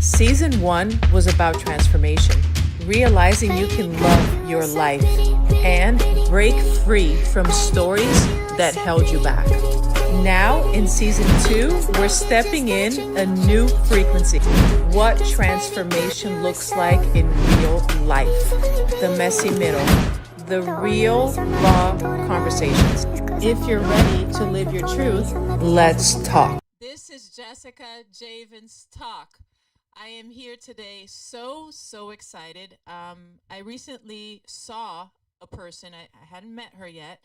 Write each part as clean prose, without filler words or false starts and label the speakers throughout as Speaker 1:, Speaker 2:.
Speaker 1: Season 1 was about transformation, realizing you can love your life and break free from stories that held you back. Now, in Season 2, we're stepping in a new frequency. What transformation looks like in real life. The messy middle. The real, raw conversations. If you're ready to live your truth, let's talk. This is Jessica Javens Talk. I am here today so excited. I recently saw a person, I hadn't met her yet,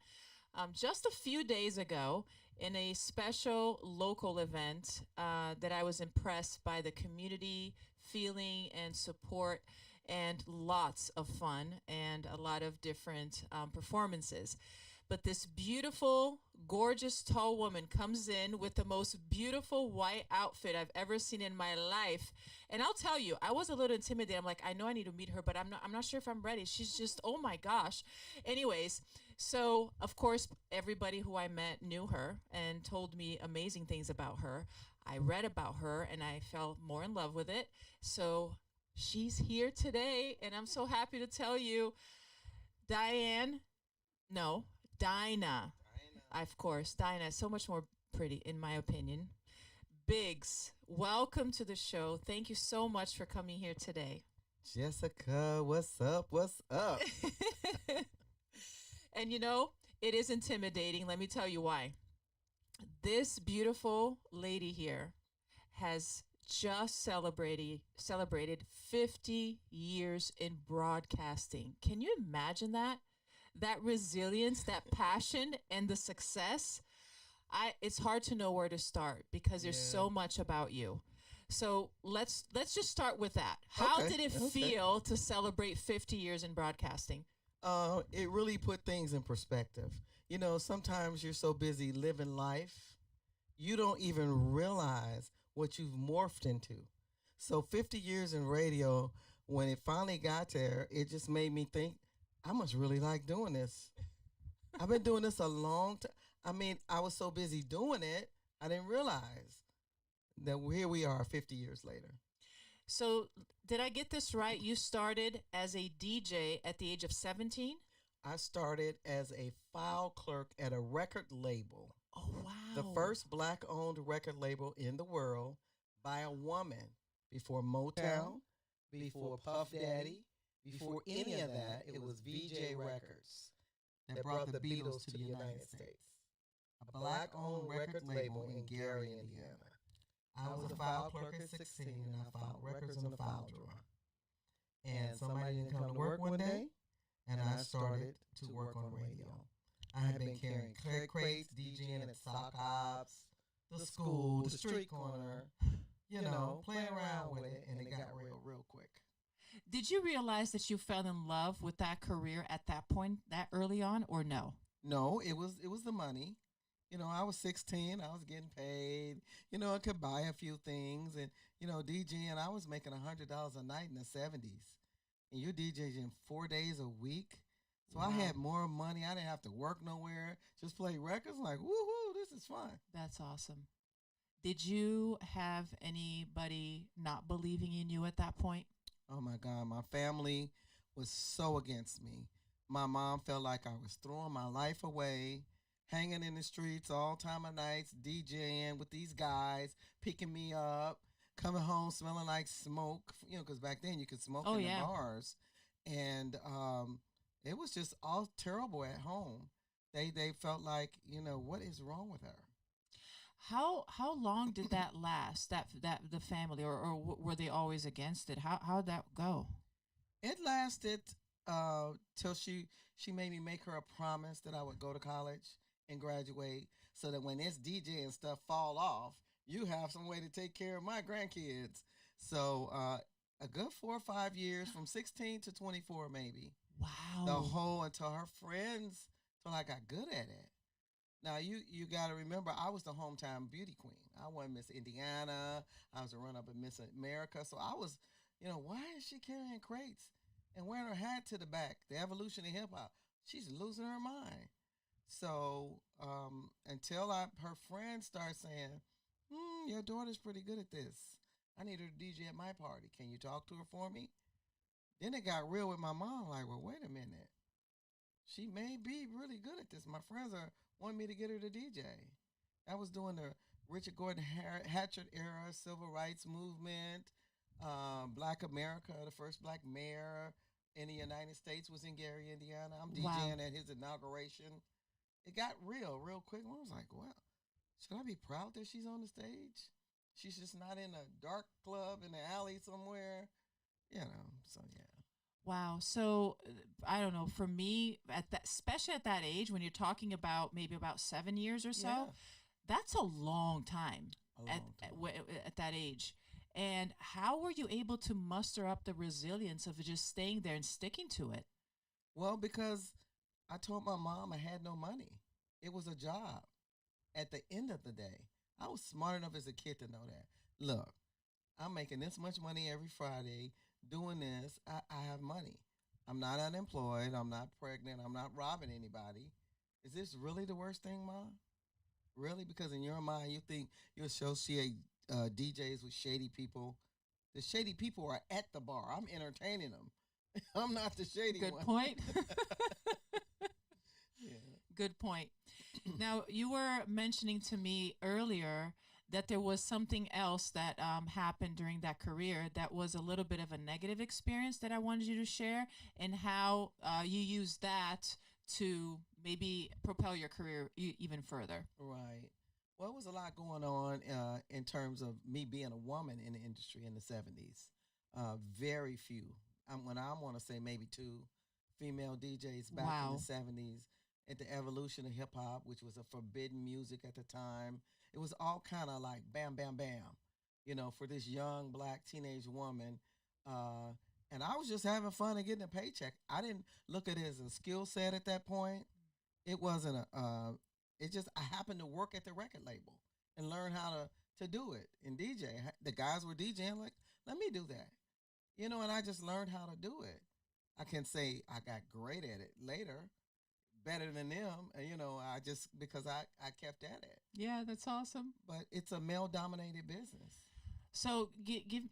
Speaker 1: just a few days ago in a special local event that I was impressed by the community feeling and support and lots of fun and a lot of different performances. But this beautiful, gorgeous, tall woman comes in with the most beautiful white outfit I've ever seen in my life. And I'll tell you, I was a little intimidated. I'm like, I know I need to meet her, but I'm not sure if I'm ready. She's just, oh my gosh. Anyways, so of course, everybody who I met knew her and told me amazing things about her. I read about her and I fell more in love with it. So she's here today, and I'm so happy to tell you, Dinah. Of course, Dinah is so much more pretty, in my opinion. Biggs, welcome to the show. Thank you so much for coming here today.
Speaker 2: Jessica, what's up? What's up?
Speaker 1: And you know, it is intimidating. Let me tell you why. This beautiful lady here has just celebrated 50 years in broadcasting. Can you imagine that? That resilience, that passion, and the success. It's hard to know where to start because there's so much about you. So let's just start with that. How did it feel to celebrate 50 years in broadcasting?
Speaker 2: It really put things in perspective. You know, sometimes you're so busy living life, you don't even realize what you've morphed into. So 50 years in radio, when it finally got there, it just made me think, I must really like doing this. I've been doing this a long time. I mean, I was so busy doing it, I didn't realize that here we are 50 years later.
Speaker 1: So, did I get this right? You started as a DJ at the age of 17?
Speaker 2: I started as a file clerk at a record label.
Speaker 1: Oh, wow.
Speaker 2: The first black-owned record label in the world by a woman. Before Motown, before Puff Daddy, before any of that, it was VJ Records that brought the Beatles to the United States. A black-owned record label in Gary, Indiana. I was a file clerk at 16, and I filed records in the file drawer. And somebody didn't come to work one day, and I started to work on radio. I had been carrying crates, DJing at sock hops, the school, the street corner, you know, playing around with it, and it got real quick.
Speaker 1: Did you realize that you fell in love with that career at that point, that early on, or no?
Speaker 2: No, it was the money. You know, I was 16. I was getting paid. You know, I could buy a few things, and you know, DJing. I was making $100 a night in the 70s, and you're DJing 4 days a week. So I had more money. I didn't have to work nowhere. Just play records. Like, woohoo, this is fun.
Speaker 1: That's awesome. Did you have anybody not believing in you at that point?
Speaker 2: Oh my God, my family was so against me. My mom felt like I was throwing my life away, hanging in the streets all time of nights, DJing with these guys, picking me up, coming home smelling like smoke, you know, because back then you could smoke in the bars. And it was just all terrible at home. They felt like, you know, what is wrong with her?
Speaker 1: How long did that last? That the family, or were they always against it? How'd that go?
Speaker 2: It lasted till she made me make her a promise that I would go to college and graduate, so that when this DJ and stuff fall off, you have some way to take care of my grandkids. So a good 4 or 5 years, from 16 to 24, maybe.
Speaker 1: Wow.
Speaker 2: The whole, until her friends, till I got good at it. Now, you got to remember, I was the hometown beauty queen. I won Miss Indiana. I was a run-up at Miss America. So I was, you know, why is she carrying crates and wearing her hat to the back? The evolution of hip-hop. She's losing her mind. So until her friends start saying, your daughter's pretty good at this. I need her to DJ at my party. Can you talk to her for me? Then it got real with my mom. Like, well, wait a minute. She may be really good at this. My friends are wanting me to get her to DJ. I was doing the Richard Gordon Hatchett era, civil rights movement, Black America, the first black mayor in the United States was in Gary, Indiana. I'm
Speaker 1: Wow.
Speaker 2: DJing at his inauguration. It got real quick. I was like, well, should I be proud that she's on the stage? She's just not in a dark club in the alley somewhere, So yeah,
Speaker 1: Wow. So I don't know. For me, at that, especially at that age, when you're talking about maybe about 7 years or
Speaker 2: yeah,
Speaker 1: so, that's a long time
Speaker 2: a
Speaker 1: at
Speaker 2: long
Speaker 1: at,
Speaker 2: time.
Speaker 1: w- at that age. And how were you able to muster up the resilience of just staying there and sticking to it?
Speaker 2: Well, because I told my mom I had no money. It was a job. At the end of the day, I was smart enough as a kid to know that. Look, I'm making this much money every Friday doing this. I have money. I'm not unemployed. I'm not pregnant. I'm not robbing anybody. Is this really the worst thing, Mom? Really? Because in your mind, you think you associate DJs with shady people. The shady people are at the bar. I'm entertaining them. I'm not the shady
Speaker 1: Good
Speaker 2: one.
Speaker 1: point.
Speaker 2: Yeah.
Speaker 1: Good point. Now, you were mentioning to me earlier that there was something else that happened during that career that was a little bit of a negative experience that I wanted you to share, and how you used that to maybe propel your career even further.
Speaker 2: Right. Well, it was a lot going on in terms of me being a woman in the industry in the 70s. Very few. When I want to say maybe two female DJs back in the
Speaker 1: Wow.
Speaker 2: 70s at the evolution of hip hop, which was a forbidden music at the time. It was all kind of like bam, bam, bam, for this young black teenage woman. Uh, and I was just having fun and getting a paycheck. I didn't look at it as a skill set at that point. It wasn't it just I happened to work at the record label and learn how to do it and DJ. The guys were DJing, like, let me do that. And I just learned how to do it. I can say I got great at it later, better than them. And I just because I kept at it.
Speaker 1: Yeah, that's awesome.
Speaker 2: But it's a male dominated business.
Speaker 1: So,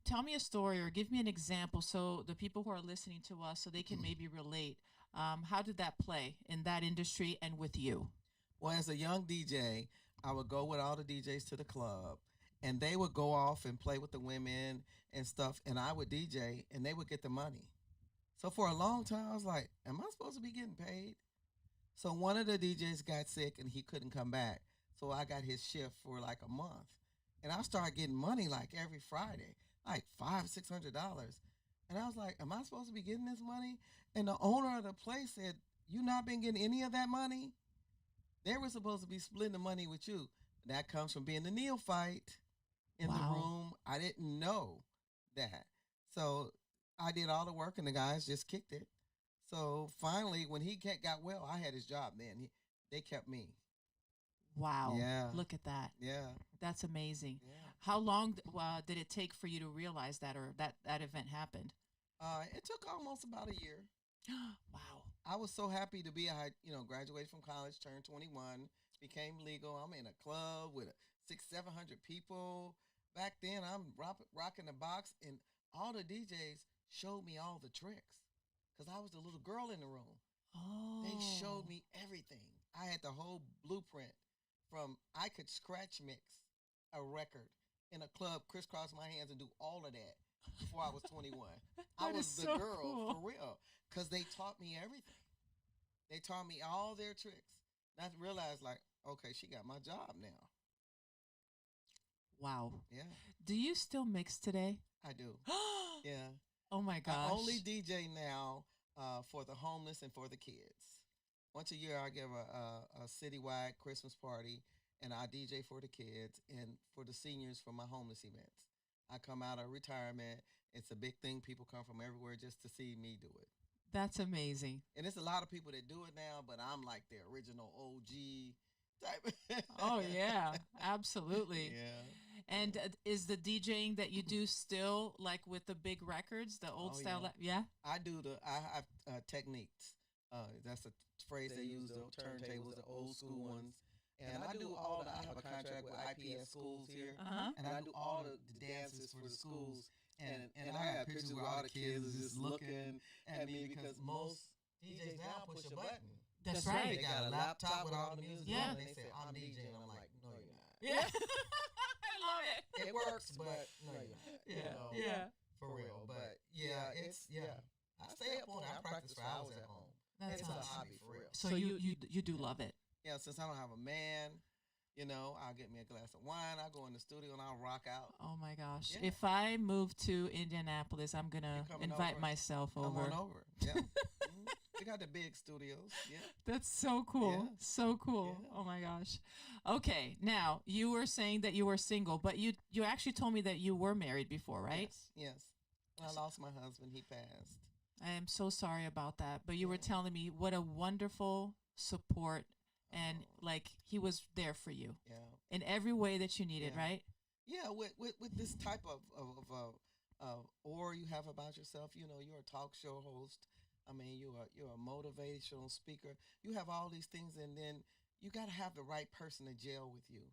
Speaker 1: tell me a story or give me an example so the people who are listening to us so they can maybe relate. How did that play in that industry and with you?
Speaker 2: Well, as a young DJ, I would go with all the DJs to the club, and they would go off and play with the women and stuff, and I would DJ, and they would get the money. So for a long time, I was like, am I supposed to be getting paid? So one of the DJs got sick and he couldn't come back. So I got his shift for like a month. And I started getting money like every Friday, like $500-$600. And I was like, am I supposed to be getting this money? And the owner of the place said, you not been getting any of that money? They were supposed to be splitting the money with you. That comes from being the neophyte in the
Speaker 1: Wow.
Speaker 2: room. I didn't know that. So I did all the work and the guys just kicked it. So finally, when he got well, I had his job then. They kept me.
Speaker 1: Wow.
Speaker 2: Yeah,
Speaker 1: Look at that.
Speaker 2: yeah,
Speaker 1: That's amazing.
Speaker 2: yeah.
Speaker 1: How long did it take for you to realize that or that event happened?
Speaker 2: It took almost about a year.
Speaker 1: Wow.
Speaker 2: I was so happy to be. Graduated from college, turned 21, became legal. I'm in a club with 700 people. Back then, I'm rocking the box, and all the DJs showed me all the tricks because I was the little girl in the room. They
Speaker 1: Oh.
Speaker 2: showed me everything. I had the whole blueprint from I could scratch mix a record in a club, crisscross my hands, and do all of that before I was 21. I
Speaker 1: That is
Speaker 2: was the
Speaker 1: so
Speaker 2: girl
Speaker 1: cool.
Speaker 2: for real because they taught me everything. They taught me all their tricks. Not to realize, like, okay, she got my job now.
Speaker 1: Wow.
Speaker 2: Yeah,
Speaker 1: Do you still mix today?
Speaker 2: I do. Yeah.
Speaker 1: Oh my
Speaker 2: I only
Speaker 1: gosh.
Speaker 2: DJ now for the homeless and for the kids. Once a year, I give a citywide Christmas party, and I DJ for the kids and for the seniors for my homeless events. I come out of retirement. It's a big thing. People come from everywhere just to see me do it.
Speaker 1: That's amazing.
Speaker 2: And it's a lot of people that do it now, but I'm like the original OG type.
Speaker 1: Oh yeah, absolutely.
Speaker 2: Yeah.
Speaker 1: And is the DJing that you do still like with the big records, the old
Speaker 2: Oh
Speaker 1: style?
Speaker 2: yeah.
Speaker 1: Yeah.
Speaker 2: I have techniques. That's a phrase they use, the turntables, the old school ones. And I do I have a contract with IPS schools here,
Speaker 1: Uh-huh.
Speaker 2: and I do all the dances for the schools. And I got pictures where all the kids is just looking at me because most DJs now push a button.
Speaker 1: That's
Speaker 2: They
Speaker 1: right.
Speaker 2: got a laptop with all the music
Speaker 1: Yeah.
Speaker 2: on, and they say, I'm DJing. I'm like, no, you're not.
Speaker 1: Yeah. I love it.
Speaker 2: It works, but no, you're not.
Speaker 1: Yeah.
Speaker 2: You know,
Speaker 1: Yeah.
Speaker 2: for real. But yeah, I stay up on it. I practice for hours at home.
Speaker 1: That's
Speaker 2: It's
Speaker 1: awesome.
Speaker 2: a hobby for real.
Speaker 1: So you do love it.
Speaker 2: Yeah, since I don't have a man, you know, I'll get me a glass of wine. I'll go in the studio and I'll rock out.
Speaker 1: Oh my gosh.
Speaker 2: Yeah.
Speaker 1: If I move to Indianapolis, I'm going to
Speaker 2: coming
Speaker 1: invite
Speaker 2: over?
Speaker 1: myself
Speaker 2: Come
Speaker 1: over.
Speaker 2: on over. Yeah. Mhm. We got the big studios. Yeah.
Speaker 1: That's so cool.
Speaker 2: Yeah.
Speaker 1: So cool.
Speaker 2: Yeah.
Speaker 1: Oh my gosh. Okay. Now, you were saying that you were single, but you actually told me that you were married before, right?
Speaker 2: Yes. When I lost my husband, he passed.
Speaker 1: I am so sorry about that, but you were
Speaker 2: Yeah.
Speaker 1: telling me what a wonderful support and
Speaker 2: Oh.
Speaker 1: like he was there for you
Speaker 2: Yeah.
Speaker 1: in every way that you needed,
Speaker 2: Yeah.
Speaker 1: right?
Speaker 2: Yeah, with this type of aura you have about yourself, you know, you're a talk show host. I mean, you're a motivational speaker. You have all these things, and then you got to have the right person to gel with you.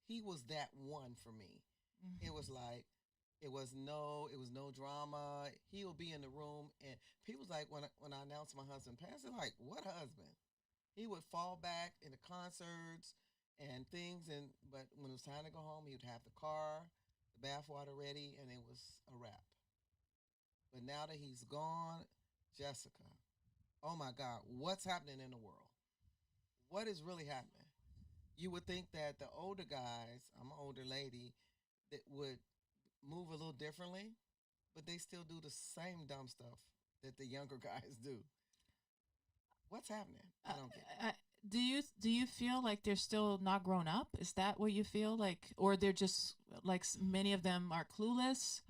Speaker 2: He was that one for me.
Speaker 1: Mhm.
Speaker 2: It was like it was no drama. He'll be in the room, and people's like when I announced my husband passed, they're like, "What husband?" He would fall back in the concerts and things, and but when it was time to go home, he would have the car, the bath water ready, and it was a wrap. But now that he's gone, Jessica, oh my God, what's happening in the world? What is really happening? You would think that the older guys, I'm an older lady, that would move a little differently, but they still do the same dumb stuff that the younger guys do. What's happening? I don't get it.
Speaker 1: Do you feel like they're still not grown up? Is that what you feel like, or they're just like many of them are clueless?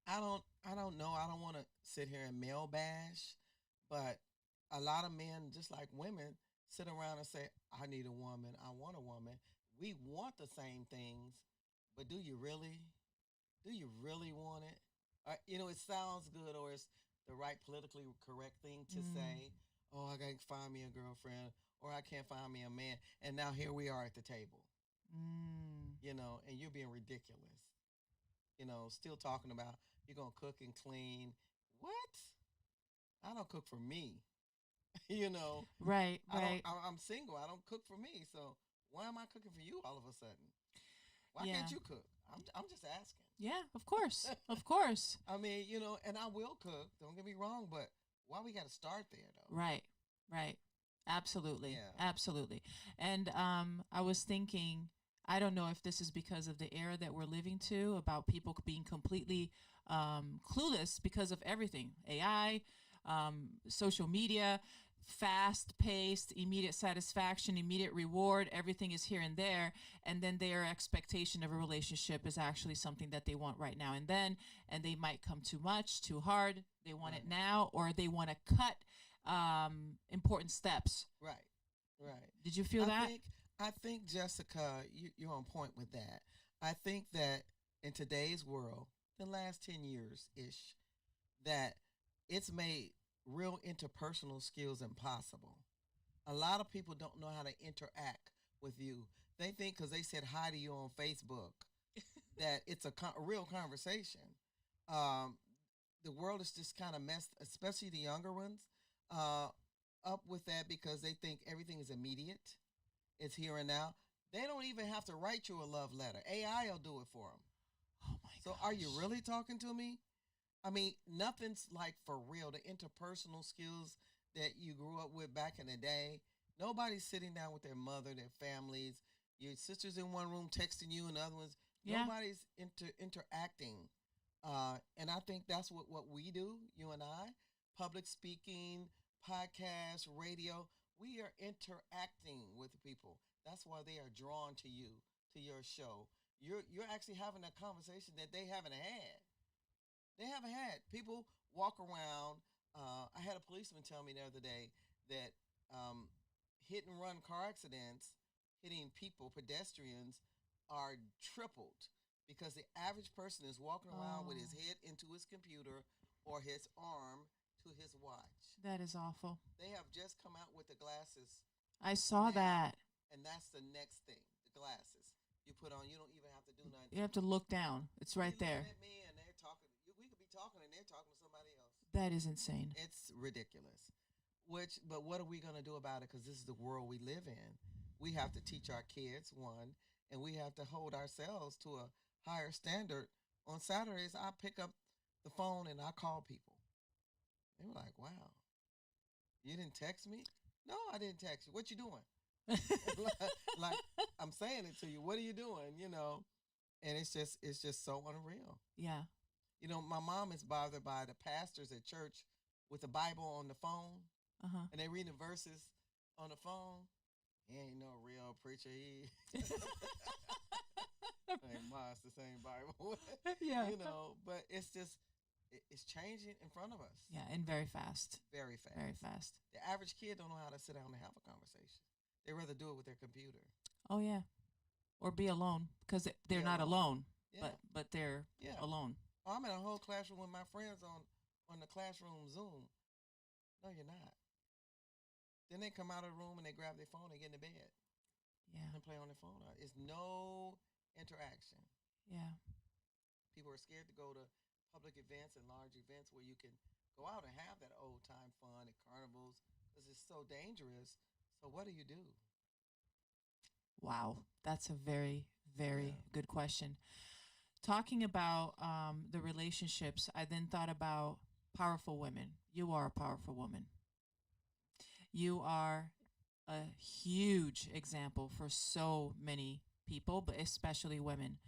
Speaker 2: I don't know. I don't want to sit here and male bash, but a lot of men, just like women, sit around and say, "I need a woman. I want a woman." We want the same things, but do you really? Do you really want it? You know, it sounds good, or it's the right politically correct thing to
Speaker 1: Mm,
Speaker 2: say. Oh, I gotta find me a girlfriend, or I can't find me a man, and now here we are at the table.
Speaker 1: mm.
Speaker 2: You know, and you're being ridiculous. You know, still talking about you're gonna cook and clean. What? I don't cook for me. You know,
Speaker 1: Right,
Speaker 2: I don't.
Speaker 1: right.
Speaker 2: I'm single. I don't cook for me. So why am I cooking for you all of a sudden? Why
Speaker 1: Yeah.
Speaker 2: can't you cook? I'm just asking.
Speaker 1: Yeah, of course. Of course.
Speaker 2: I mean, you know, and I will cook. Don't get me wrong, but why we got to start there though?
Speaker 1: Right, right. Absolutely.
Speaker 2: Yeah.
Speaker 1: Absolutely. And I was thinking, I don't know if this is because of the era that we're living to, about people being completely clueless because of everything AI, social media, fast paced, immediate satisfaction, immediate reward, everything is here and there. And then their expectation of a relationship is actually something that they want right now and then. And they might come too much, too hard. They want it
Speaker 2: Right.
Speaker 1: now, or they want to cut important steps.
Speaker 2: Right. Right.
Speaker 1: Did you feel
Speaker 2: I
Speaker 1: that?
Speaker 2: think I think Jessica, you're on point with that. I think that in today's world, the last 10 years ish, that it's made real interpersonal skills impossible. A lot of people don't know how to interact with you. They think because they said hi to you on Facebook that it's a real conversation. Um, the world is just kind of messed, especially the younger ones, uh, up with that because they think everything is immediate. It's here and now. They don't even have to write you a love letter. AI will do it for them.
Speaker 1: Oh my
Speaker 2: So are you
Speaker 1: gosh.
Speaker 2: really talking to me? I mean, nothing's like for real. The interpersonal skills that you grew up with back in the day, nobody's sitting down with their mother, their families. Your sister's in one room texting you, and the other ones.
Speaker 1: Yeah.
Speaker 2: Nobody's interacting. And I think that's what we do, you and I. Public speaking, podcast, radio. We are interacting with people. That's why they are drawn to you, to your show. You're actually having a conversation that they haven't had. They haven't had. People walk around. I had a policeman tell me the other day that um, hit and run car accidents, hitting people, pedestrians, are tripled because the average person is walking around with
Speaker 1: Oh,
Speaker 2: his head into his computer or his arm to his watch.
Speaker 1: that is awful.
Speaker 2: They have just come out with the glasses
Speaker 1: I saw
Speaker 2: now,
Speaker 1: that.
Speaker 2: And that's the next thing, the glasses. You put on, you don't even have to do nothing.
Speaker 1: You have to look down. It's right
Speaker 2: You're
Speaker 1: there.
Speaker 2: looking at me and they're talking. We could be talking and they're talking to somebody else.
Speaker 1: That is insane.
Speaker 2: It's ridiculous. But what are we going to do about it? Because this is the world we live in. We have to teach our kids, one, and we have to hold ourselves to a higher standard. On Saturdays, I pick up the phone and I call people. They were like, wow, you didn't text me? No, I didn't text you. What you doing? Like, I'm saying it to you. What are you doing? And it's just so unreal.
Speaker 1: Yeah.
Speaker 2: My mom is bothered by the pastors at church with the Bible on the phone, and they reading the verses on the phone. He ain't no real preacher. He ain't mine, it's the same Bible.
Speaker 1: Yeah.
Speaker 2: But it's changing in front of us.
Speaker 1: Yeah, and very fast.
Speaker 2: Very fast.
Speaker 1: Very fast.
Speaker 2: The average kid don't know how to sit down and have a conversation. They rather do it with their computer.
Speaker 1: Oh yeah, or be alone because they're not alone,
Speaker 2: Yeah.
Speaker 1: but they're alone.
Speaker 2: Oh, I'm in a whole classroom with my friends on the classroom Zoom. No, you're not. Then they come out of the room and they grab their phone and get in the bed.
Speaker 1: Yeah.
Speaker 2: And play on their phone. It's no interaction.
Speaker 1: Yeah.
Speaker 2: People are scared to go to public events and large events where you can go out and have that old time fun at carnivals because it's so dangerous. So what do you do?
Speaker 1: Wow, that's a very, very
Speaker 2: Yeah.
Speaker 1: good question. Talking about the relationships, I then thought about powerful women. You are a powerful woman. You are a huge example for so many people, but especially women.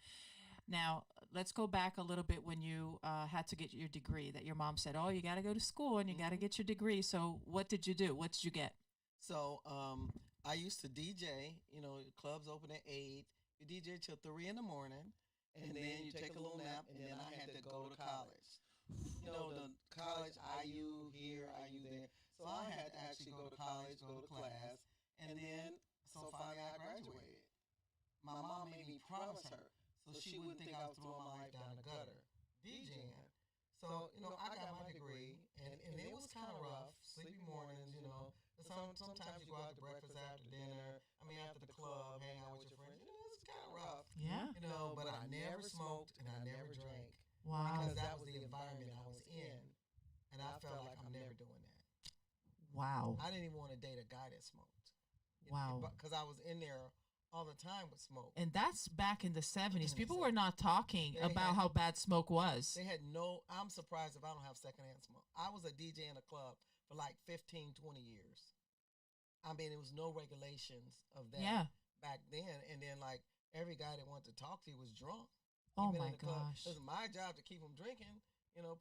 Speaker 1: Now, let's go back a little bit when you had to get your degree that your mom said, oh, you got to go to school and you got to get your degree. So what did you do? What did you get?
Speaker 2: So I used to DJ. Clubs open at 8. You DJ till 3 in the morning, and then you take a little nap, and then I had to go to college. The college, IU here, IU there. So I had to actually go to college, go to class, and then so finally I graduated. My mom made me promise her so she wouldn't think I was throwing my life down the gutter, DJing. So, I got my degree, and it was kind of rough, sleepy mornings. Sometimes you go out to breakfast after dinner, after the club, hang out with your friends. It's kind of rough.
Speaker 1: Yeah.
Speaker 2: But I never smoked and I never drank.
Speaker 1: Wow.
Speaker 2: Because that was the environment I was in. And I felt like I'm never doing that.
Speaker 1: Wow.
Speaker 2: I didn't even want to date a guy that smoked.
Speaker 1: Wow.
Speaker 2: Because I was in there all the time with smoke.
Speaker 1: And that's back in the 70s.
Speaker 2: In the
Speaker 1: People were not talking
Speaker 2: They
Speaker 1: about
Speaker 2: had-
Speaker 1: how bad smoke was.
Speaker 2: They had I'm surprised if I don't have secondhand smoke. I was a DJ in a club for like 15, 20 years. It was no regulations of that
Speaker 1: Yeah.
Speaker 2: back then. And then, like, every guy that wanted to talk to you was drunk.
Speaker 1: Oh,
Speaker 2: He'd been
Speaker 1: my
Speaker 2: in the club.
Speaker 1: gosh.
Speaker 2: It was my job to keep them drinking,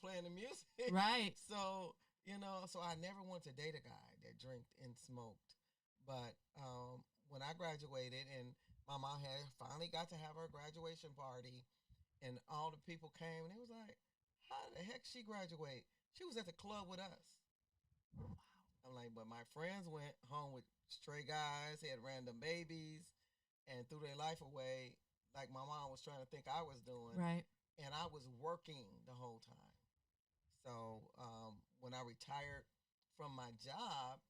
Speaker 2: playing the music.
Speaker 1: Right.
Speaker 2: So, so I never wanted to date a guy that drank and smoked. But when I graduated and my mom had finally got to have her graduation party and all the people came and it was like, how the heck she graduate? She was at the club with us.
Speaker 1: Wow.
Speaker 2: I'm like, but my friends went home with stray guys, had random babies, and threw their life away like my mom was trying to think I was doing.
Speaker 1: Right.
Speaker 2: And I was working the whole time. So when I retired from my job,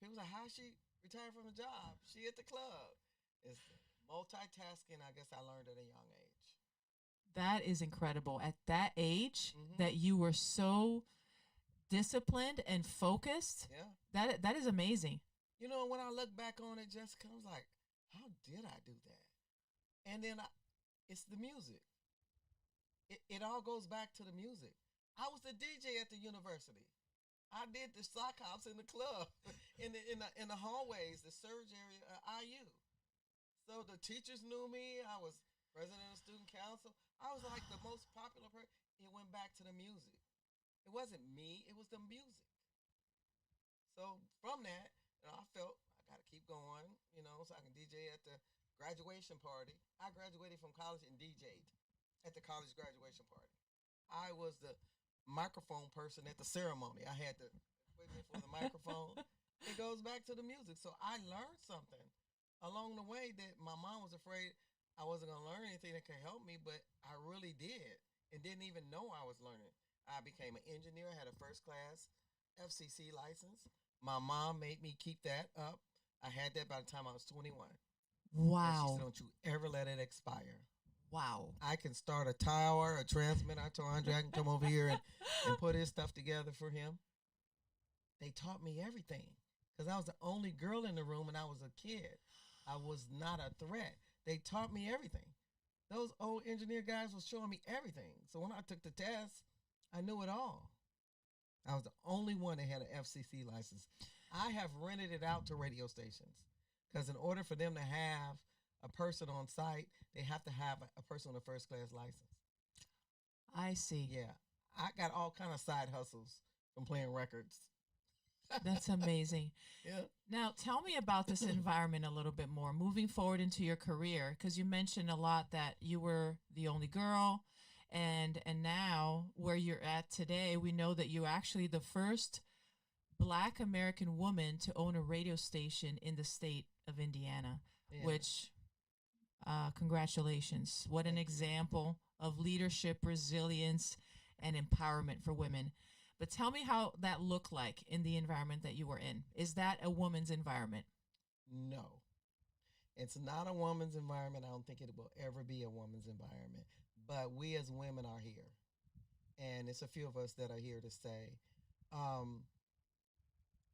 Speaker 2: people was like, how she retired from the job? She at the club. It's multitasking, I guess I learned at a young age.
Speaker 1: That is incredible. At that age,
Speaker 2: Mhm.
Speaker 1: that you were so disciplined and focused.
Speaker 2: Yeah.
Speaker 1: That is amazing.
Speaker 2: When I look back on it, Jessica, I was like, how did I do that? And then it's the music. It all goes back to the music. I was the DJ at the university. I did the sock hops in the club, in the hallways, the surge area at IU. So the teachers knew me. I was president of the student council. I was like the most popular person. It went back to the music. It wasn't me. It was the music. So from that, I felt I got to keep going, so I can DJ at the graduation party. I graduated from college and DJ'd at the college graduation party. I was the microphone person at the ceremony. I had the equipment for the microphone. It goes back to the music. So I learned something along the way that my mom was afraid I wasn't going to learn anything that could help me, but I really did and didn't even know I was learning. I became an engineer, had a first class FCC license. My mom made me keep that up. I had that by the time I was 21. And she said,
Speaker 1: Wow.
Speaker 2: don't you ever let it expire.
Speaker 1: Wow.
Speaker 2: I can start a tower, a transmitter. I told Andre I can come over here and put his stuff together for him. They taught me everything because I was the only girl in the room and I was a kid. I was not a threat. They taught me everything. Those old engineer guys was showing me everything. So when I took the test, I knew it all. I was the only one that had an FCC license. I have rented it out to radio stations because in order for them to have a person on site, they have to have a person with a first class license.
Speaker 1: I see.
Speaker 2: Yeah, I got all kind of side hustles from playing records.
Speaker 1: That's amazing.
Speaker 2: Yeah.
Speaker 1: Now, tell me about this environment a little bit more. Moving forward into your career, because you mentioned a lot that you were the only girl, and now where you're at today, we know that you're actually the first Black American woman to own a radio station in the state of Indiana,
Speaker 2: Yeah.
Speaker 1: which congratulations. What an
Speaker 2: Thank you.
Speaker 1: example of leadership, resilience, and empowerment for women. But tell me how that looked like in the environment that you were in. Is that a woman's environment?
Speaker 2: No, it's not a woman's environment. I don't think it will ever be a woman's environment. But we as women are here. And it's a few of us that are here to say, um,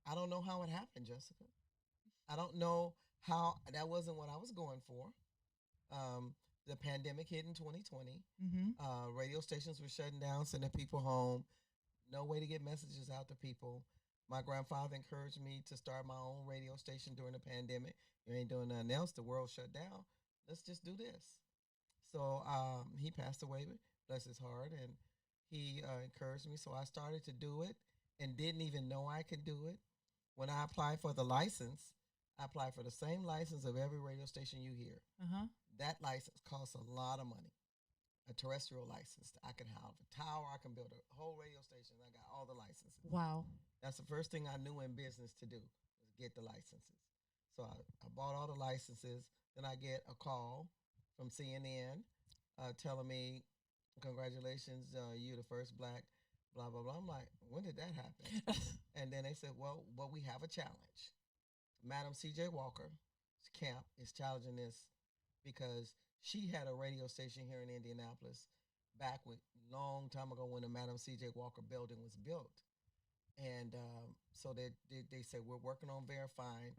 Speaker 2: I don't know how it happened, Jessica. I don't know how that wasn't what I was going for. Um, the pandemic hit in 2020.
Speaker 1: Mm-hmm.
Speaker 2: Radio stations were shutting down, sending people home. No way to get messages out to people. My grandfather encouraged me to start my own radio station during the pandemic. You ain't doing nothing else. The world shut down. Let's just do this. So he passed away, bless his heart, and he encouraged me. So I started to do it and didn't even know I could do it. When I applied for the license, I applied for the same license of every radio station you hear.
Speaker 1: Uh-huh.
Speaker 2: That license costs a lot of money. A terrestrial license. I can have a tower. I can build a whole radio station. I got all the licenses.
Speaker 1: Wow.
Speaker 2: That's the first thing I knew in business to do was get the licenses. So I bought all the licenses. Then I get a call from CNN telling me, congratulations, you're the first Black, blah, blah, blah. I'm like, when did that happen? And then they said, well, we have a challenge. Madam C.J. Walker's camp is challenging this because she had a radio station here in Indianapolis back with long time ago when the Madam C.J. Walker building was built. And so they said, we're working on verifying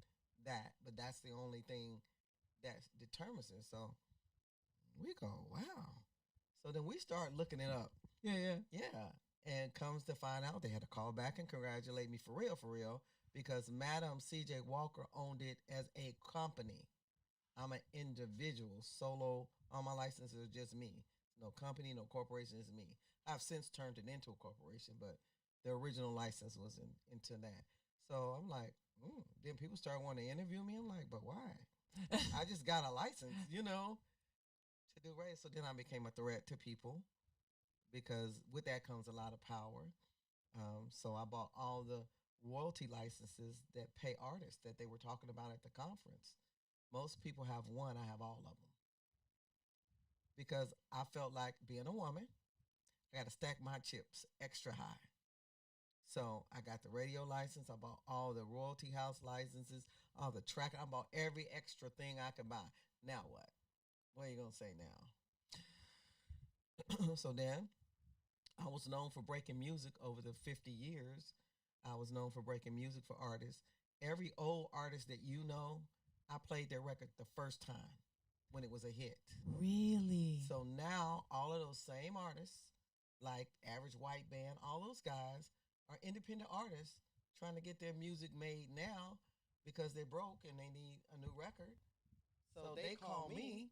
Speaker 2: that, but that's the only thing that determines it. So we go, wow. So then we start looking it up.
Speaker 1: Yeah.
Speaker 2: And comes to find out they had to call back and congratulate me for real, because Madam C.J. Walker owned it as a company. I'm an individual, solo. All my licenses are just me. No company, no corporation, is me. I've since turned it into a corporation, but the original license was into that. So I'm like, then people start wanting to interview me. I'm like, but why? I just got a license, to do radio. So then I became a threat to people because with that comes a lot of power. So I bought all the royalty licenses that pay artists that they were talking about at the conference. Most people have one. I have all of them because I felt like being a woman, I got to stack my chips extra high. So I got the radio license. I bought all the royalty house licenses, all the track. I bought every extra thing I could buy. Now what? What are you going to say now? So then I was known for breaking music over the 50 years. I was known for breaking music for artists. Every old artist that you know, I played their record the first time when it was a hit.
Speaker 1: Really?
Speaker 2: So now all of those same artists, like Average White Band, all those guys are independent artists trying to get their music made now because they're broke and they need a new record. So they call me,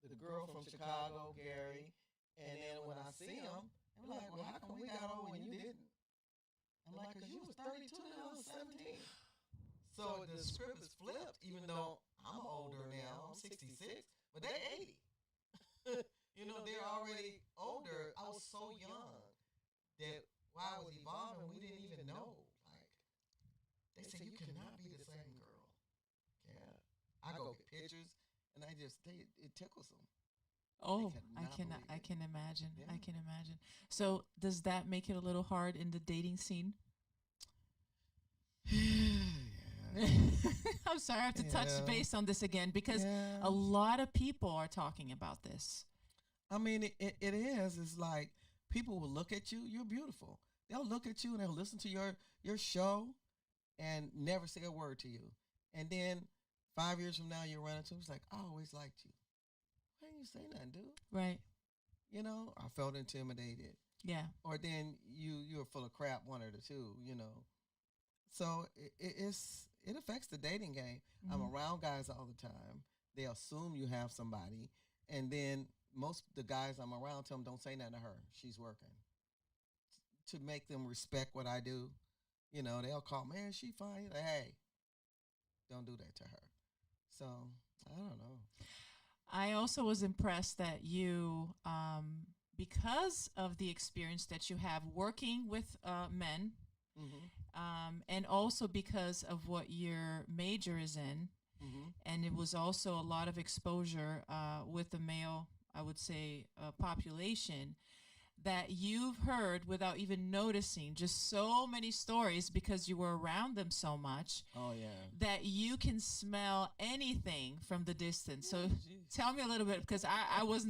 Speaker 2: the girl from Chicago, Gary, and then when I see them, I'm like, well, how come we got old when you didn't? I'm like, because you was 32 and I was 17. So the script is flipped, even though I'm older now, I'm 66, but they're 80. They're already older. I was so young that while I was evolving, we didn't even know. Like, they say you cannot be the same girl. Yeah. I go get pictures, and it tickles them.
Speaker 1: Oh, I can imagine. Yeah. I can imagine. So does that make it a little hard in the dating scene?
Speaker 2: Yeah,
Speaker 3: I'm sorry, I have to touch
Speaker 2: Yeah.
Speaker 3: base on this again because
Speaker 2: Yeah.
Speaker 3: a lot of people are talking about this.
Speaker 2: I mean, it is. It's like people will look at you. You're beautiful. They'll look at you and they'll listen to your show and never say a word to you. And then 5 years from now, you run into them. It's like, I always liked you. Why didn't you say nothing, dude?
Speaker 3: Right.
Speaker 2: You know, I felt intimidated.
Speaker 3: Yeah.
Speaker 2: Or then you're full of crap, one or the two, you know. So it affects the dating game. I'm around guys all the time. They assume you have somebody, and then most the guys I'm around tell them don't say nothing to her. She's working to make them respect what I do. You know, they'll call, man, she fine. Like, hey, don't do that to her. So I don't know.
Speaker 3: I also was impressed that you, because of the experience that you have working with men, and also because of what your major is in, and it was also a lot of exposure with the male, I would say, population, that you've heard without even noticing just so many stories because you were around them so much.
Speaker 2: Oh yeah.
Speaker 3: That you can smell anything from the distance. So
Speaker 2: Jeez.
Speaker 3: tell me a little bit because I'm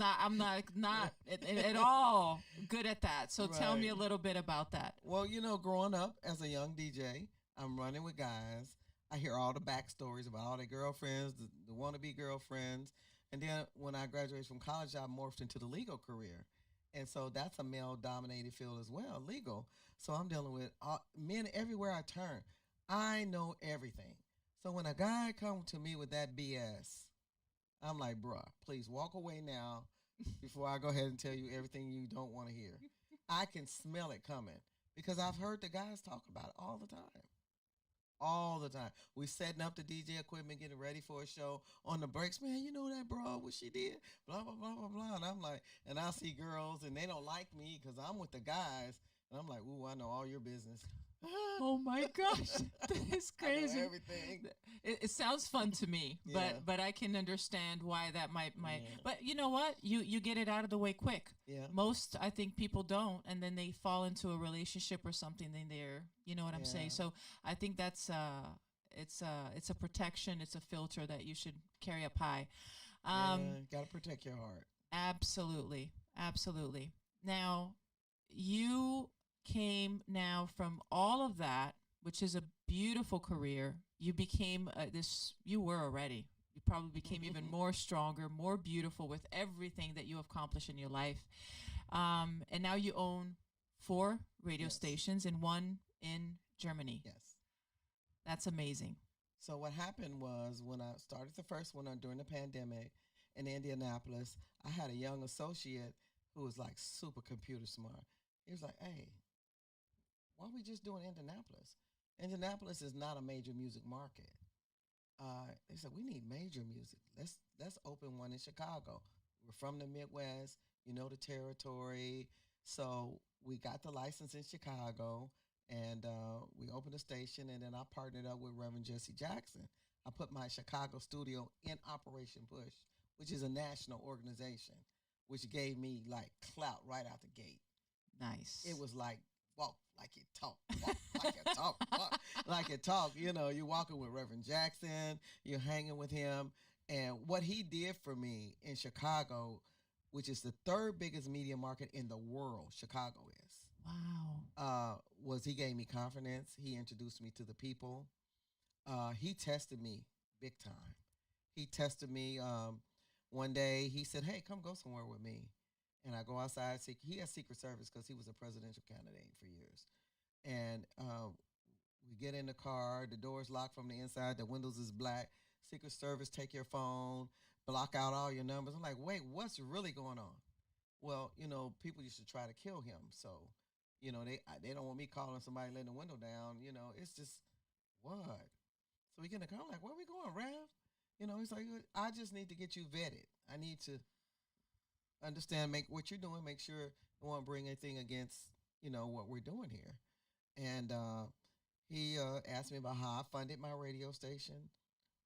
Speaker 3: not at all good at that. So tell me a
Speaker 2: Right.
Speaker 3: little bit about that.
Speaker 2: Well, you know, growing up as a young DJ, I'm running with guys. I hear all the backstories about all their girlfriends, the wannabe girlfriends. And then when I graduated from college, I morphed into the legal career. And so that's a male dominated field as well, legal. So I'm dealing with men everywhere I turn. I know everything. So when a guy comes to me with that BS, I'm like, bruh, please walk away now before I go ahead and tell you everything you don't want to hear. I can smell it coming because I've heard the guys talk about it all the time. All the time. We setting up the DJ equipment, getting ready for a show. On the breaks, man, you know that broad, what she did? Blah, blah, blah, blah, blah. And I'm like, and I see girls and they don't like me because I'm with the guys. And I'm like, ooh, I know all your business.
Speaker 3: Oh my gosh, that's
Speaker 2: I know
Speaker 3: crazy.
Speaker 2: everything.
Speaker 3: It sounds fun to me,
Speaker 2: Yeah.
Speaker 3: but I can understand why that might.
Speaker 2: Yeah.
Speaker 3: But you know what? You get it out of the way quick.
Speaker 2: Yeah.
Speaker 3: Most, I think, people don't, and then they fall into a relationship or something. Then they're, you know what I'm saying.
Speaker 2: Yeah.
Speaker 3: So I think that's it's a protection. It's a filter that you should carry up high.
Speaker 2: Yeah, gotta protect your heart.
Speaker 3: Absolutely, absolutely. Now, you came now from all of that, which is a beautiful career. You became this. You were already. You probably became even more stronger, more beautiful with everything that you have accomplished in your life. And now you own 4 radio
Speaker 2: Yes.
Speaker 3: stations and 1 in Germany.
Speaker 2: Yes.
Speaker 3: That's amazing.
Speaker 2: So what happened was when I started the first one during the pandemic in Indianapolis, I had a young associate who was like super computer smart. He was like, hey, why are we just doing Indianapolis? Indianapolis is not a major music market. They said we need major music. Let's open one in Chicago. We're from the Midwest, you know the territory. So we got the license in Chicago, and we opened a station. And then I partnered up with Reverend Jesse Jackson. I put my Chicago studio in Operation Push, which is a national organization, which gave me like clout right out the gate.
Speaker 3: Nice.
Speaker 2: It was like walk like you talk, walk like you talk, walk like you talk. You know, you're walking with Reverend Jackson, you're hanging with him. And what he did for me in Chicago, which is the 3rd biggest media market in the world, Chicago is, was he gave me confidence. He introduced me to the people. He tested me big time. He tested me one day. He said, hey, come go somewhere with me. And I go outside. He has Secret Service because he was a presidential candidate for years. And we get in the car. The door's locked from the inside. The windows is black. Secret Service take your phone, block out all your numbers. I'm like, wait, what's really going on? Well, you know, people used to try to kill him. So, you know, they don't want me calling somebody, letting the window down. You know, it's just, what? So we get in the car. I'm like, where are we going, Rev? You know, he's like, I just need to get you vetted. I need to understand, make what you're doing, make sure I won't bring anything against, you know, what we're doing here. And he asked me about how I funded my radio station,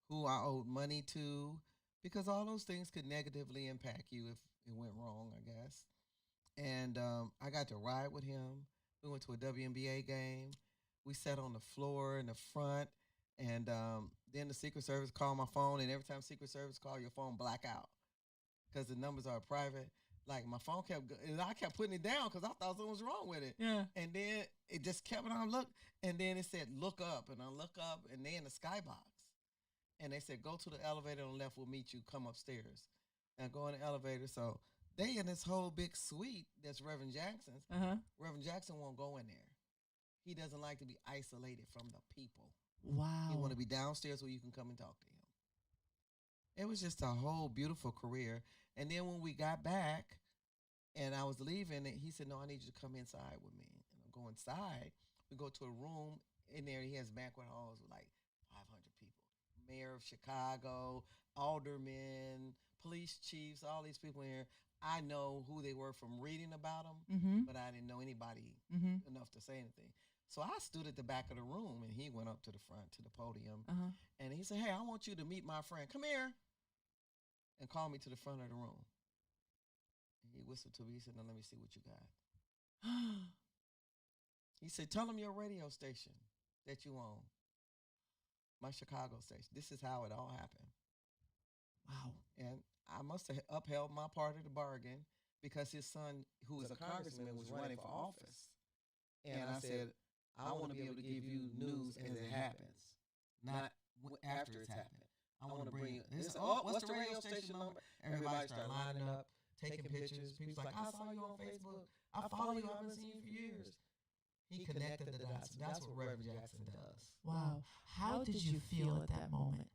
Speaker 2: who I owed money to, because all those things could negatively impact you if it went wrong, I guess. And I got to ride with him. We went to a WNBA game. We sat on the floor in the front, And then the Secret Service called my phone, and every time Secret Service call, your phone black out because the numbers are private. Like my phone and I kept putting it down because I thought something was wrong with it.
Speaker 3: Yeah.
Speaker 2: And then it just kept on look, and then it said look up, and I look up, and they in the skybox, and they said go to the elevator on the left. We'll meet you. Come upstairs, and I go in the elevator. So they in this whole big suite that's Reverend Jackson's. Reverend Jackson won't go in there. He doesn't like to be isolated from the people.
Speaker 3: Wow.
Speaker 2: He want to be downstairs where you can come and talk to him. It was just a whole beautiful career. And then when we got back and I was leaving, he said, no, I need you to come inside with me. And I go inside. We go to a room in there. He has banquet halls with like 500 people. Mayor of Chicago, aldermen, police chiefs, all these people in here. I know who they were from reading about them, but I didn't know anybody enough to say anything. So I stood at the back of the room, and he went up to the front, to the podium, and he said, hey, I want you to meet my friend. Come here. And called me to the front of the room. And he whistled to me. He said, now let me see what you got. He said, tell him your radio station that you own. My Chicago station. This is how it all happened.
Speaker 3: Wow.
Speaker 2: And I must have upheld my part of the bargain because his son, who was a congressman, was running for office. And I said, I want to be able to give you news as it happens, not after it's happened. I want to bring this. Oh, what's the radio station number? Everybody started lining up, taking pictures. People's like, I saw you on Facebook. I follow you. I haven't seen you for years. He connected the dots. That's what Reverend Jackson does.
Speaker 3: Wow. How did you feel at that moment?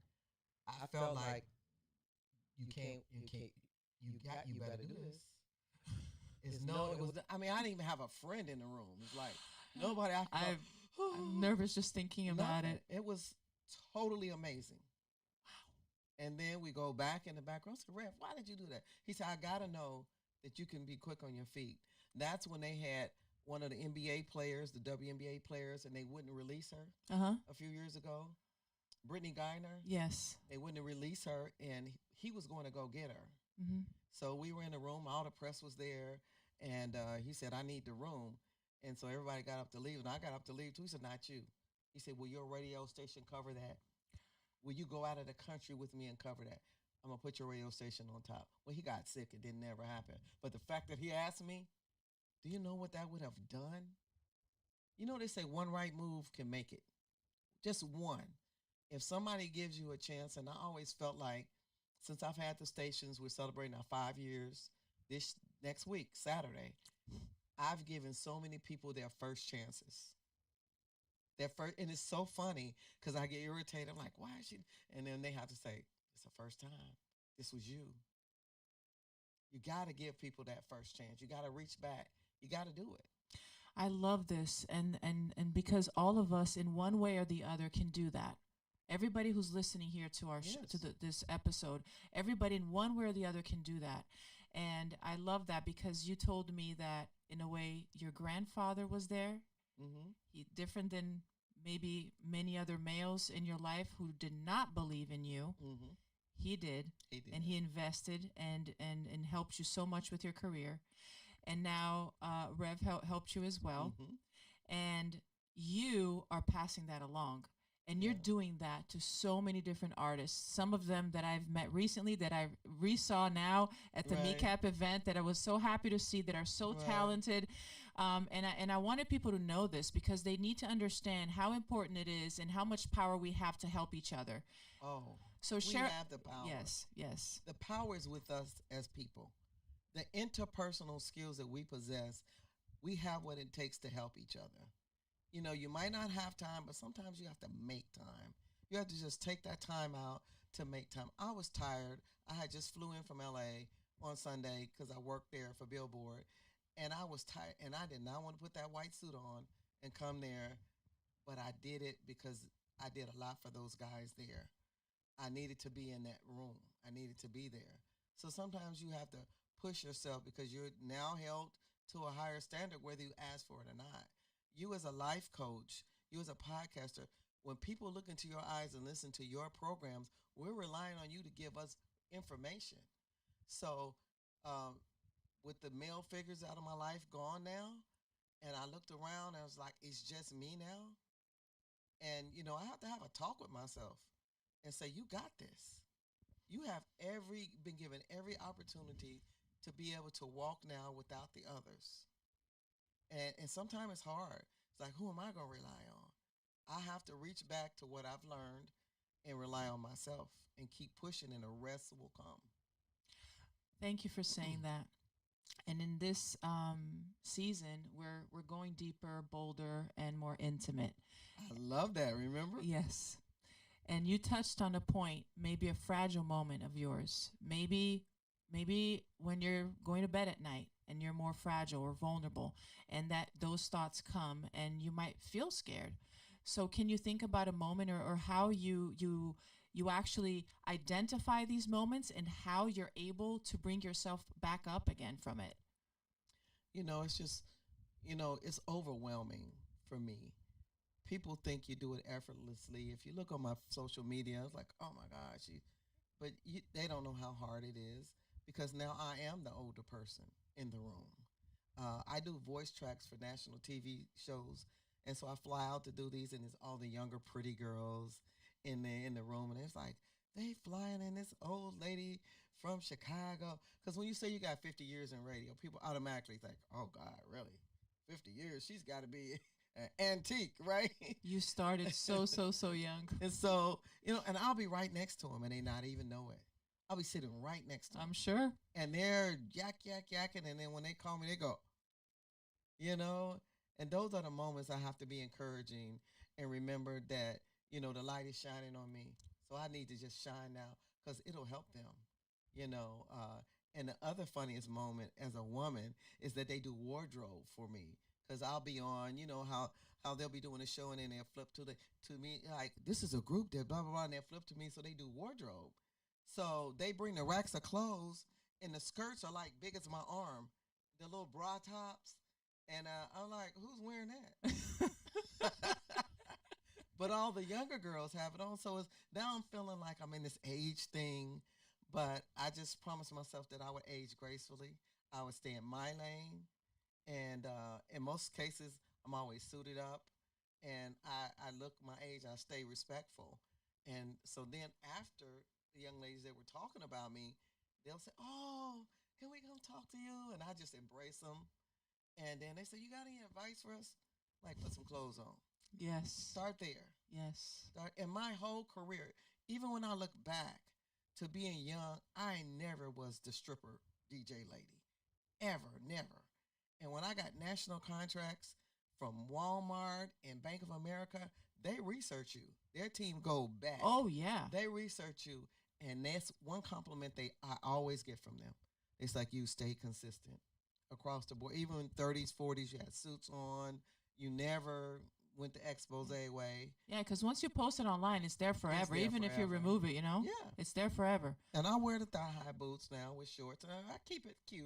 Speaker 2: I felt like you better do this. It's no, it was. I mean, I didn't even have a friend in the room. It's like nobody.
Speaker 3: I'm nervous just thinking about it.
Speaker 2: It was totally amazing. Wow. And then we go back in the background. I said, Rev, why did you do that? He said, I gotta know that you can be quick on your feet. That's when they had one of the NBA players, the WNBA players, and they wouldn't release her a few years ago. Brittany Griner.
Speaker 3: Yes.
Speaker 2: They wouldn't release her, and he was going to go get her. So we were in the room. All the press was there, and he said, I need the room. And so everybody got up to leave, and I got up to leave too. He said, not you. He said, will your radio station cover that? Will you go out of the country with me and cover that? I'm going to put your radio station on top. Well, he got sick. It didn't ever happen. But the fact that he asked me, do you know what that would have done? You know, they say one right move can make it. Just one. If somebody gives you a chance, and I always felt like since I've had the stations, we're celebrating our 5 years this next week, Saturday, I've given so many people their first chances. And it's so funny because I get irritated. I'm like, why is she? And then they have to say, it's the first time. This was you. You got to give people that first chance. You got to reach back. You got to do it.
Speaker 3: I love this. And because all of us in one way or the other can do that. Everybody who's listening here to our this episode, everybody in one way or the other can do that. And I love that because you told me that in a way your grandfather was there. He different than maybe many other males in your life who did not believe in you. He did. And he invested and helped you so much with your career. And now Rev helped you as well. And you are passing that along. And you're doing that to so many different artists. Some of them that I've met recently that I re-saw now at the Kneecap event that I was so happy to see that are so talented. And I wanted people to know this because they need to understand how important it is and how much power we have to help each other.
Speaker 2: Oh,
Speaker 3: so
Speaker 2: we
Speaker 3: share.
Speaker 2: have the power.
Speaker 3: Yes.
Speaker 2: The power is with us as people. The interpersonal skills that we possess, we have what it takes to help each other. You know, you might not have time, but sometimes you have to make time. You have to just take that time out to make time. I was tired. I had just flew in from LA on Sunday because I worked there for Billboard. And I was tired, and I did not want to put that white suit on and come there. But I did it because I did a lot for those guys there. I needed to be in that room. I needed to be there. So sometimes you have to push yourself because you're now held to a higher standard whether you ask for it or not. You as a life coach, you as a podcaster, when people look into your eyes and listen to your programs, we're relying on you to give us information. So with the male figures out of my life gone now, and I looked around and I was like, it's just me now. And, I have to have a talk with myself and say, you got this. You have been given every opportunity to be able to walk now without the others. And sometimes it's hard. It's like, who am I going to rely on? I have to reach back to what I've learned and rely on myself and keep pushing, and the rest will come.
Speaker 3: Thank you for saying that. And in this season, we're going deeper, bolder, and more intimate.
Speaker 2: I love that. Remember?
Speaker 3: Yes. And you touched on a point, maybe a fragile moment of yours. Maybe when you're going to bed at night and you're more fragile or vulnerable, and that those thoughts come and you might feel scared. So can you think about a moment or how you actually identify these moments and how you're able to bring yourself back up again from it?
Speaker 2: It's just, it's overwhelming for me. People think you do it effortlessly. If you look on my social media, it's like, oh my gosh, but they don't know how hard it is, because now I am the older person in the room. I do voice tracks for national TV shows, and so I fly out to do these, and it's all the younger pretty girls in the room, and it's like, they flying in this old lady from Chicago. Because when you say you got 50 years in radio, people automatically think, oh God, really? 50 years? She's got to be an antique, right?
Speaker 3: You started so young.
Speaker 2: And so, and I'll be right next to them and they not even know it. I'll be sitting right next to them.
Speaker 3: I'm sure.
Speaker 2: And they're yakking. And then when they call me, they go, and those are the moments I have to be encouraging and remember that, the light is shining on me. So I need to just shine now, because it'll help them, And the other funniest moment as a woman is that they do wardrobe for me, because I'll be on, how they'll be doing a show, and then they'll flip to me like, this is a group that blah, blah, blah, and they'll flip to me. So they do wardrobe. So they bring the racks of clothes, and the skirts are like big as my arm, the little bra tops. And I'm like, who's wearing that? But all the younger girls have it on. So now I'm feeling like I'm in this age thing. But I just promised myself that I would age gracefully. I would stay in my lane. And in most cases, I'm always suited up. And I look my age, I stay respectful. And so then after the young ladies that were talking about me, they'll say, oh, can we come talk to you? And I just embrace them. And then they say, you got any advice for us? Like, put some clothes on.
Speaker 3: Yes.
Speaker 2: Start there.
Speaker 3: Yes.
Speaker 2: In my whole career, even when I look back to being young, I never was the stripper DJ lady. Ever, never. And when I got national contracts from Walmart and Bank of America, they research you. Their team go back.
Speaker 3: Oh, yeah.
Speaker 2: They research you. And that's one compliment I always get from them. It's like, you stay consistent across the board. Even in 30s, 40s, you had suits on. You never went the expose way.
Speaker 3: Yeah, because once you post it online, it's there forever.
Speaker 2: It's there
Speaker 3: Even
Speaker 2: forever.
Speaker 3: if you remove it,
Speaker 2: Yeah.
Speaker 3: It's there forever.
Speaker 2: And I wear the thigh-high boots now with shorts. And I keep it cute,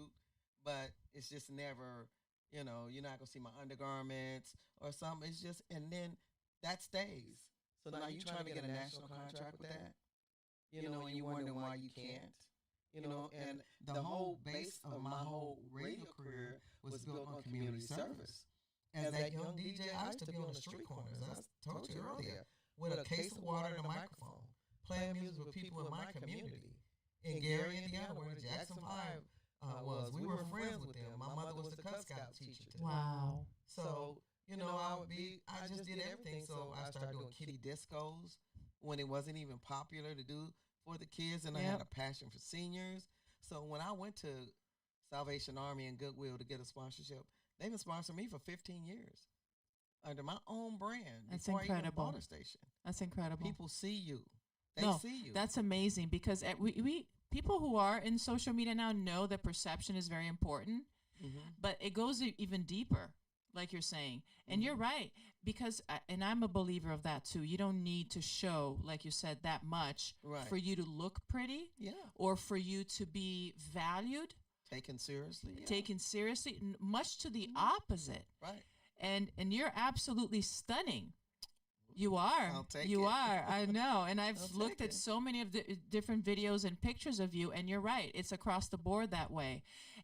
Speaker 2: but it's just never, you're not going to see my undergarments or something. It's just, and then that stays. So now you trying to get a national contract with that, and you wonder why you can't. And the whole base of my whole radio career was built on community service. As that young DJ, I used to be on the street corners, I told you earlier, with a case of water and a microphone, playing music with people in my community. In Gary, Indiana, where the Jackson 5 was, we were friends with them. My mother was the Cub Scout teacher to them.
Speaker 3: Wow.
Speaker 2: So, I just did everything. So I started doing kiddie discos when it wasn't even popular to do for the kids, and I had a passion for seniors. So when I went to Salvation Army and Goodwill to get a sponsorship, they've been sponsoring me for 15 years under my own brand.
Speaker 3: That's
Speaker 2: before
Speaker 3: incredible.
Speaker 2: I even bought a station.
Speaker 3: That's incredible.
Speaker 2: People see you. They see you.
Speaker 3: That's amazing, because we people who are in social media now know that perception is very important, but it goes even deeper, like you're saying. And you're right, because, and I'm a believer of that too. You don't need to show, like you said, that much for you to look pretty or for you to be valued.
Speaker 2: Taken seriously. Yeah.
Speaker 3: Taken seriously, much to the opposite.
Speaker 2: Right.
Speaker 3: And you're absolutely stunning. You are.
Speaker 2: I'll take
Speaker 3: you
Speaker 2: it.
Speaker 3: are. I know. And I've
Speaker 2: I'll
Speaker 3: looked
Speaker 2: take
Speaker 3: at
Speaker 2: it.
Speaker 3: so many of the different videos and pictures of you, and you're right. It's across the board that way.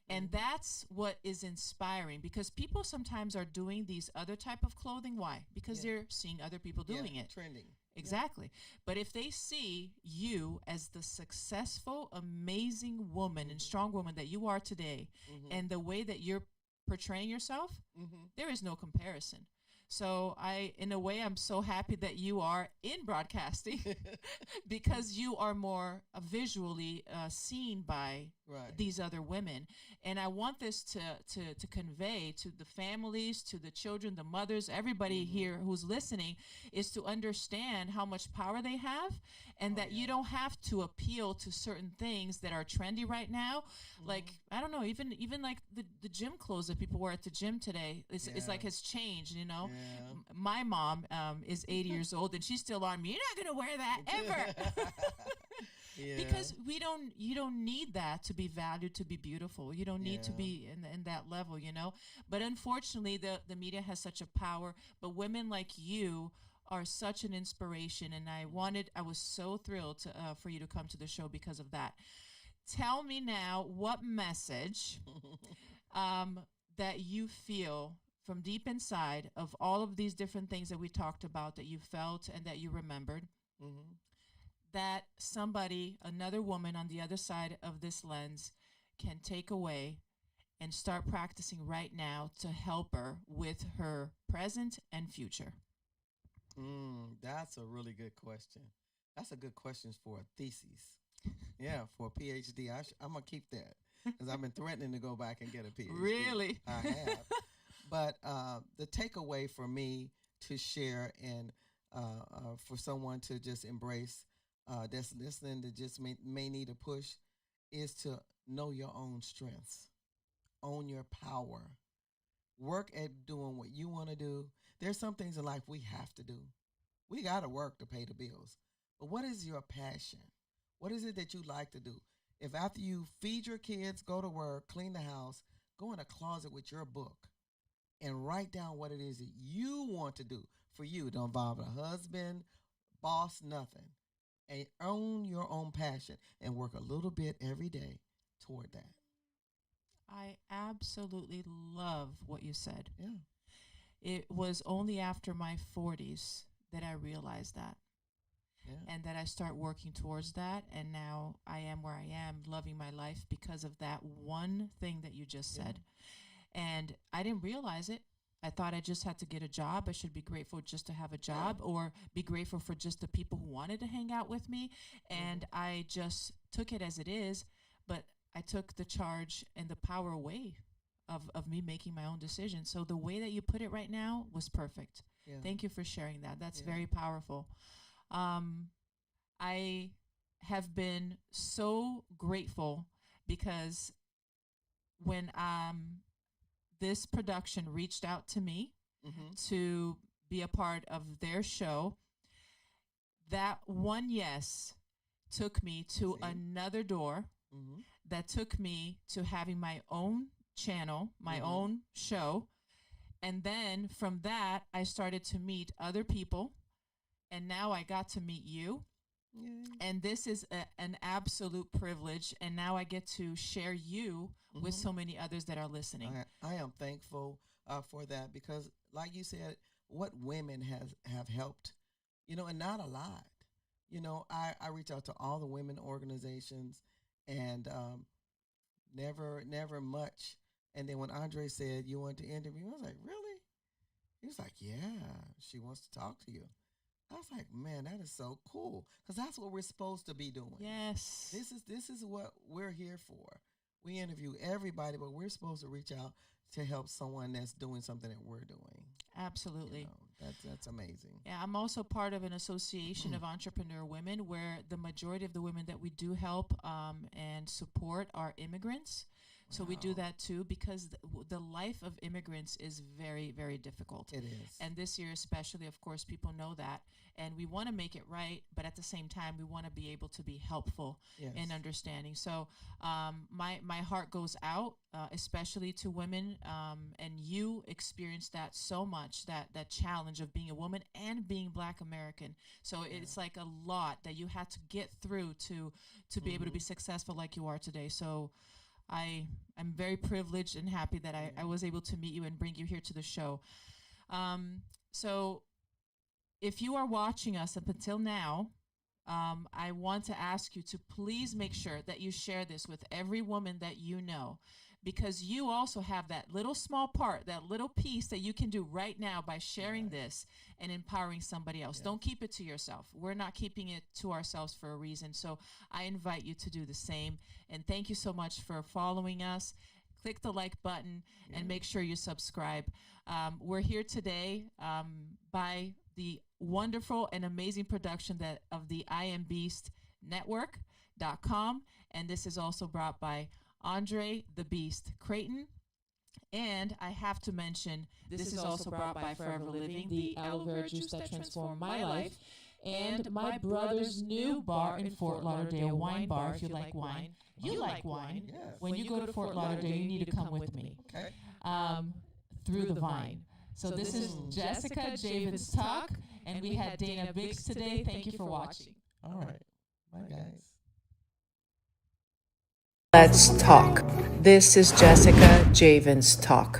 Speaker 3: And that's what is inspiring, because people sometimes are doing these other type of clothing. Why? Because they're seeing other people doing it.
Speaker 2: Trending.
Speaker 3: Exactly. But if they see you as the successful, amazing woman and strong woman that you are today, and the way that you're portraying yourself, there is no comparison. So in a way, I'm so happy that you are in broadcasting because you are more visually seen by these other women. And I want this to convey to the families, to the children, the mothers, everybody here who's listening, is to understand how much power they have, and that you don't have to appeal to certain things that are trendy right now. Like, I don't know, even like the gym clothes that people wear at the gym today, it's like has changed, you know. My mom is 80 years old, and she's still on me. You're not gonna wear that ever. Because you don't need that to be valued, to be beautiful. You don't need to be in that level, you know. But unfortunately, the media has such a power. But women like you are such an inspiration, and I was so thrilled for you to come to the show because of that. Tell me now, what message that you feel from deep inside of all of these different things that we talked about, that you felt and that you remembered, that somebody, another woman on the other side of this lens, can take away and start practicing right now to help her with her present and future?
Speaker 2: That's a really good question. That's a good question for a thesis. Yeah, for a PhD. I'm going to keep that because I've been threatening to go back and get a PhD.
Speaker 3: Really?
Speaker 2: I have. But the takeaway for me to share, and for someone to just embrace, that's listening, that just may need a push, is to know your own strengths, own your power, work at doing what you want to do. There's some things in life we have to do. We got to work to pay the bills. But what is your passion? What is it that you like to do? If after you feed your kids, go to work, clean the house, go in a closet with your book and write down what it is that you want to do for you. Don't involve a husband, boss, nothing. And own your own passion and work a little bit every day toward that.
Speaker 3: I absolutely love what you said.
Speaker 2: Yeah.
Speaker 3: It was only after my 40s that I realized that. Yeah. And that I start working towards that. And now I am where I am, loving my life because of that one thing that you just said. And I didn't realize it. I thought I just had to get a job. I should be grateful just to have a job, or be grateful for just the people who wanted to hang out with me. And I just took it as it is. But I took the charge and the power away of me making my own decisions. So the way that you put it right now was perfect. Yeah. Thank you for sharing that. That's very powerful. I have been so grateful because when this production reached out to me to be a part of their show, that one yes took me to another door that took me to having my own channel, my own show. And then from that, I started to meet other people. And now I got to meet you. And this is an absolute privilege. And now I get to share you with so many others that are listening.
Speaker 2: I am thankful for that, because like you said, what women have helped, and not a lot. I reach out to all the women organizations, and never much. And then when Andre said you want to interview, I was like, really? He was like, yeah, she wants to talk to you. I was like, man, that is so cool, because that's what we're supposed to be doing.
Speaker 3: Yes.
Speaker 2: This is what we're here for. We interview everybody, but we're supposed to reach out to help someone that's doing something that we're doing.
Speaker 3: Absolutely.
Speaker 2: That's amazing.
Speaker 3: Yeah, I'm also part of an association of entrepreneur women where the majority of the women that we do help and support are immigrants. So we do that too, because the life of immigrants is very, very difficult.
Speaker 2: It is.
Speaker 3: And this year especially, of course, people know that. And we want to make it right, but at the same time, we want to be able to be helpful in understanding. So my heart goes out, especially to women. And you experienced that so much, that challenge of being a woman and being Black American. So it's like a lot that you had to get through to be able to be successful like you are today. So I'm very privileged and happy that I was able to meet you and bring you here to the show. So if you are watching us up until now, I want to ask you to please make sure that you share this with every woman that you know, because you also have that little small part, that little piece that you can do right now by sharing this and empowering somebody else. Don't keep it to yourself. We're not keeping it to ourselves for a reason. So I invite you to do the same. And thank you so much for following us. Click the like button and make sure you subscribe. We're here today by the wonderful and amazing production of the I Am Beast Network.com. And this is also brought by Andre the Beast Creighton. And I have to mention, this is also brought by Forever Living, the aloe vera juice that transformed my life, and my brother's new bar in Fort Lauderdale, Wine Bar. If you like wine, you like wine.
Speaker 2: Yes.
Speaker 3: When you go to Fort Lauderdale, you need to come with me.
Speaker 2: Okay.
Speaker 3: Through the vine. So this is Jessica Javens Talk, and we had Dinah Biggs today. Thank you for watching.
Speaker 2: All right. Bye, guys.
Speaker 1: Let's talk. This is Jessica Javens Talk.